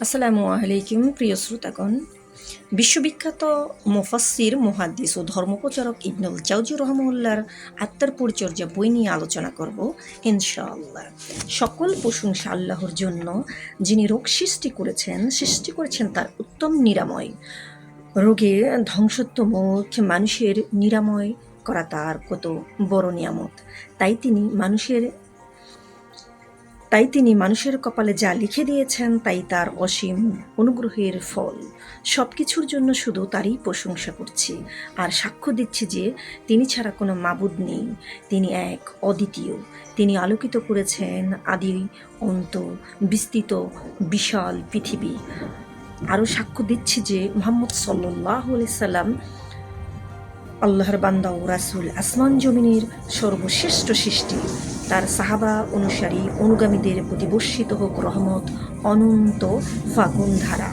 আসসালামু আলাইকুম প্রিয় শ্রোতাগণ। বিশ্ববিখ্যাত মুফাসসির, মুহাদ্দিস ও ধর্মপ্রচারক ইবনুল জাওজি রহমউল্লাহর আত্মার পরিচর্যা বই নিয়ে আলোচনা করব ইনশাআল্লাহ। সকল প্রশংসা আল্লাহর জন্য, যিনি রোগ সৃষ্টি করেছেন তার উত্তম নিরাময়। রোগে ধ্বংসোন্মুখ মানুষের নিরাময় করা তার কত বড় নিয়ামত। তাই তিনি মানুষের কপালে যা লিখে দিয়েছেন তাই তার অসীম অনুগ্রহের ফল। সব কিছুর জন্য শুধু তারই প্রশংসা করছি আর সাক্ষ্য দিচ্ছি যে তিনি ছাড়া কোনো মাবুদ নেই। তিনি এক, অদ্বিতীয়। তিনি আলোকিত করেছেন আদি অন্ত বিস্তৃত বিশাল পৃথিবী। আরও সাক্ষ্য দিচ্ছি যে মুহাম্মদ সাল্লাল্লাহু আলাইহি সাল্লাম আল্লাহর বান্দা ও রাসূল, আসমান জমিনের সর্বশ্রেষ্ঠ সৃষ্টি। তার সাহাবা, অনুসারী, অনুগামীদের প্রতি বর্ষিত হোক রহমত অনন্ত ফাগুন ধারা।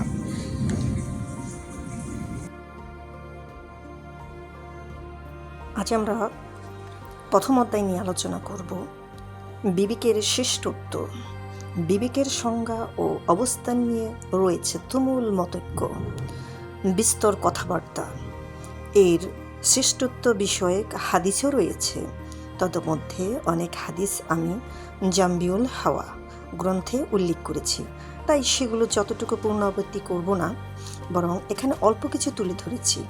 আজ আমরা প্রথম অধ্যায় নিয়ে আলোচনা করব বিবেকের শ্রেষ্ঠত্ব। বিবেকের সংজ্ঞা ও অবস্থান নিয়ে রয়েছে তুমুল মতৈক্য, বিস্তর কথাবার্তা। এর শ্রেষ্ঠত্ব বিষয়ক হাদিসও রয়েছে। তদমধ্যে অনেক হাদিস আমি জাম্বিউল হাওয়া গ্রন্থে উল্লেখ করেছি, তাই সেগুলো যতটুকু পুনরাবৃত্তি করব না, বরং এখানে অল্প কিছু তুলে ধরেছি।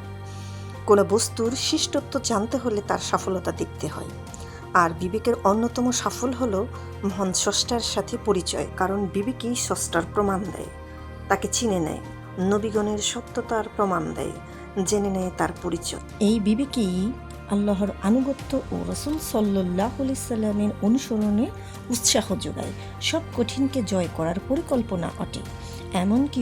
কোনো বস্তুর শ্রেষ্ঠত্ব জানতে হলে তার সফলতা দেখতে হয়, আর বিবেকের অন্যতম সাফল্য হলো মহান স্রষ্টার সাথে পরিচয়, কারণ বিবেকই স্রষ্টার প্রমাণ দেয়, তাকে চিনে নেয়, নবীগণের সত্যতার প্রমাণ দেয়, জেনে নেয় তার পরিচয়। এই বিবেকেই আল্লাহর আনুগত্য ও রাসূল সাল্লাল্লাহু আলাইহি সাল্লামের অনুসরণে উৎসাহ যোগায়, সব কঠিনকে জয় করার পরিকল্পনা অটে। এমনকি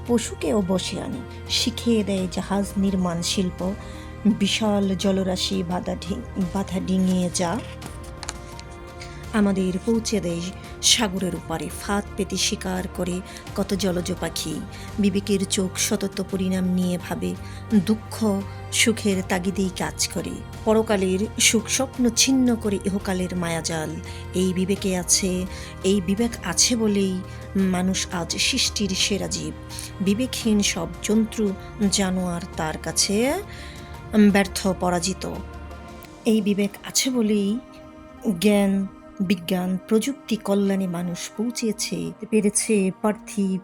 পশুকেও বসে আনে, শিখিয়ে দেয় জাহাজ নির্মাণ শিল্প, বিশাল জলরাশি বাধা ডিঙিয়ে যা আমাদের পৌঁছে দেয় সাগরের ওপারে। ফাঁদ পেতে শিকার করে কত জলজ পাখি। বিবেকের চোখ সতত পরিণাম নিয়ে ভাবে, দুঃখ সুখের তাগিদেই কাজ করে, পরকালের সুখ স্বপ্ন ছিন্ন করে ইহকালের মায়াজাল। এই বিবেক আছে বলেই মানুষ আজ সৃষ্টির সেরা জীব। বিবেকহীন সব জন্তু জানোয়ার তার কাছে ব্যর্থ, পরাজিত। এই বিবেক আছে বলেই জ্ঞান, বিজ্ঞান, প্রযুক্তি কল্যাণে মানুষ পেরেছে পার্থিব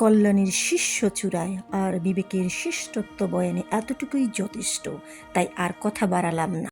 কল্যাণের শীর্ষ চূড়ায়। আর বিবেকের শ্রেষ্ঠত্ব বয়ানে এতটুকুই যথেষ্ট, তাই আর কথা বাড়ালাম না।